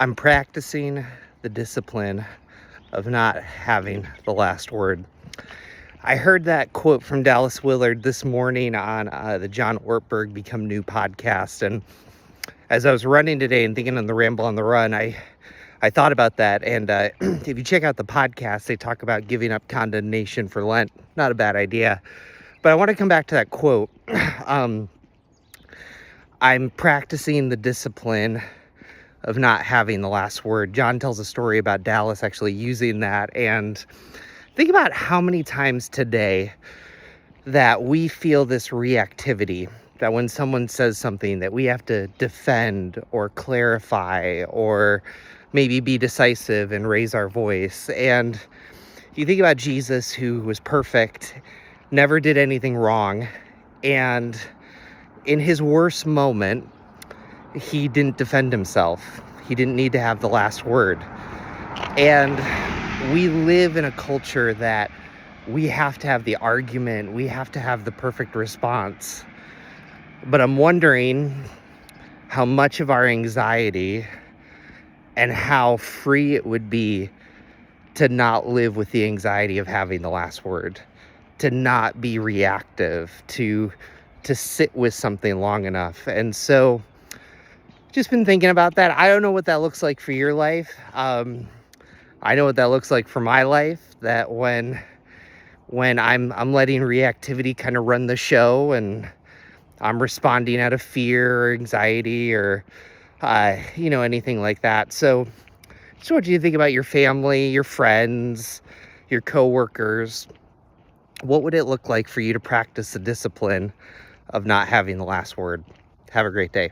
I'm practicing the discipline of not having the last word. I heard that quote from Dallas Willard this morning on the John Ortberg Become New podcast. And as I was running today and thinking on the Ramble on the Run, I thought about that. And if you check out the podcast, they talk about giving up condemnation for Lent. Not a bad idea. But I want to come back to that quote. I'm practicing the discipline of not having the last word. John tells a story about Dallas actually using that. And think about how many times today that we feel this reactivity, that when someone says something that we have to defend or clarify or maybe be decisive and raise our voice. And you think about Jesus, who was perfect, never did anything wrong, and in his worst moment, he didn't defend himself. He didn't need to have the last word. And we live in a culture that we have to have the argument, we have to have the perfect response. But I'm wondering how much of our anxiety and how free it would be to not live with the anxiety of having the last word, to not be reactive, to sit with something long enough. And so just been thinking about that. I don't know what that looks like for your life. I know what that looks like for my life, that when I'm letting reactivity kind of run the show and I'm responding out of fear or anxiety or anything like that. So just want you to think about your family, your friends, your coworkers. What would it look like for you to practice the discipline of not having the last word? Have a great day.